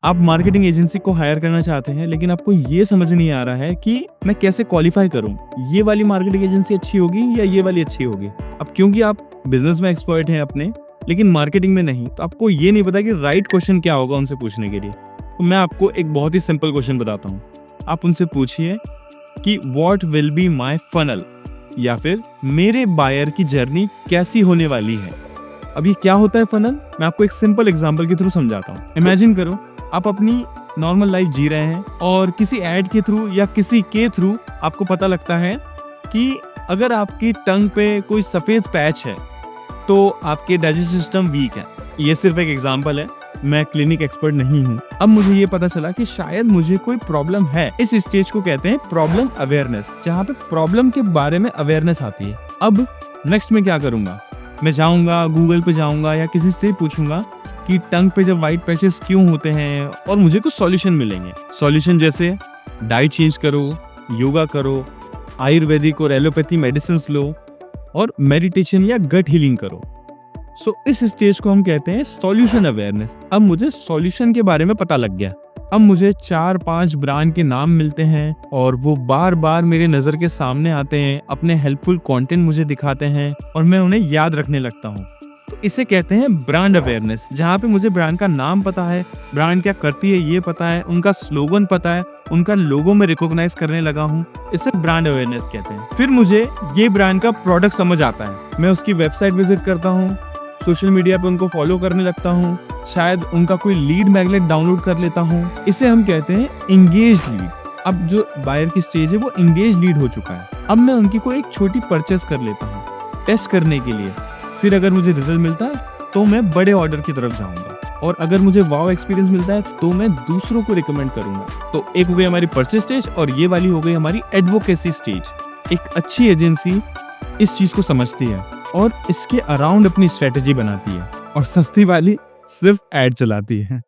आप marketing agency को higher करना चाहते हैं, लेकिन आपको ये समझ नहीं आ रहा है कि मैं कैसे क्वालिफाई करूं, ये वाली मार्केटिंग एजेंसी अच्छी होगी या ये वाली अच्छी होगी। अब क्योंकि आप बिजनेस में एक्सपर्ट हैं अपने, लेकिन मार्केटिंग में नहीं, तो आपको ये नहीं पता कि राइट क्वेश्चन क्या होगा उनसे पूछने के लिए। तो मैं आपको एक बहुत ही सिंपल क्वेश्चन बताता हूँ। आप उनसे पूछिए कि what will be my funnel, या फिर मेरे बायर की जर्नी कैसी होने वाली है। अब ये क्या होता है फनल, मैं आपको एक सिंपल एग्जांपल के थ्रू समझाता हूँ। इमेजिन करो आप अपनी नॉर्मल लाइफ जी रहे हैं और किसी ऐड के थ्रू या किसी के थ्रू आपको पता लगता है कि अगर आपकी टंग पे कोई सफेद पैच है तो आपके डाइजेस्टिव सिस्टम वीक है। ये सिर्फ एक एग्जांपल है, मैं क्लिनिक एक्सपर्ट नहीं हूँ। अब मुझे ये पता चला कि शायद मुझे कोई प्रॉब्लम है। इस स्टेज को कहते हैं प्रॉब्लम अवेयरनेस, जहाँ पे प्रॉब्लम के बारे में अवेयरनेस आती है। अब नेक्स्ट मैं क्या करूंगा, मैं जाऊंगा गूगल पे जाऊंगा या किसी से पूछूंगा कि टंग पे जब व्हाइट पैचेस क्यों होते हैं, और मुझे कुछ सॉल्यूशन मिलेंगे। सॉल्यूशन जैसे डाइट चेंज करो, योगा करो, आयुर्वेदिक और एलोपैथी मेडिसिन लो, और मेडिटेशन या गट हीलिंग करो। सो इस स्टेज को हम कहते हैं सॉल्यूशन अवेयरनेस। अब मुझे सॉल्यूशन के बारे में पता लग गया। अब मुझे 4-5 ब्रांड के नाम मिलते हैं और वो बार बार मेरे नजर के सामने आते हैं, अपने हेल्पफुल कंटेंट मुझे दिखाते हैं और मैं उन्हें याद रखने लगता हूँ। तो इसे कहते हैं ब्रांड अवेयरनेस, जहाँ पे मुझे ब्रांड का नाम पता है, ब्रांड क्या करती है ये पता है, उनका स्लोगन पता है, उनका लोगो में रिकॉग्नाइज करने लगा हूँ। इसे ब्रांड अवेयरनेस कहते हैं। फिर मुझे ये ब्रांड का प्रोडक्ट समझ आता है, मैं उसकी वेबसाइट विजिट करता हूँ, सोशल मीडिया पे उनको फॉलो करने लगता हूँ, शायद उनका कोई लीड मैग्नेट डाउनलोड कर लेता हूँ। इसे हम कहते हैं एंगेज्ड लीड। अब जो बायर की स्टेज है वो एंगेज लीड हो चुका है। अब मैं उनकी कोई एक छोटी परचेस कर लेता हूँ टेस्ट करने के लिए। फिर अगर मुझे रिजल्ट मिलता है तो मैं बड़े ऑर्डर की तरफ जाऊंगा, और अगर मुझे वाव एक्सपीरियंस मिलता है तो मैं दूसरों को रिकमेंड करूंगा। तो एक हो गई हमारी परचेस स्टेज, और ये वाली हो गई हमारी एडवोकेसी स्टेज। एक अच्छी एजेंसी इस चीज को समझती है और इसके अराउंड अपनी स्ट्रेटेजी बनाती है, और सस्ती वाली सिर्फ एड चलाती है।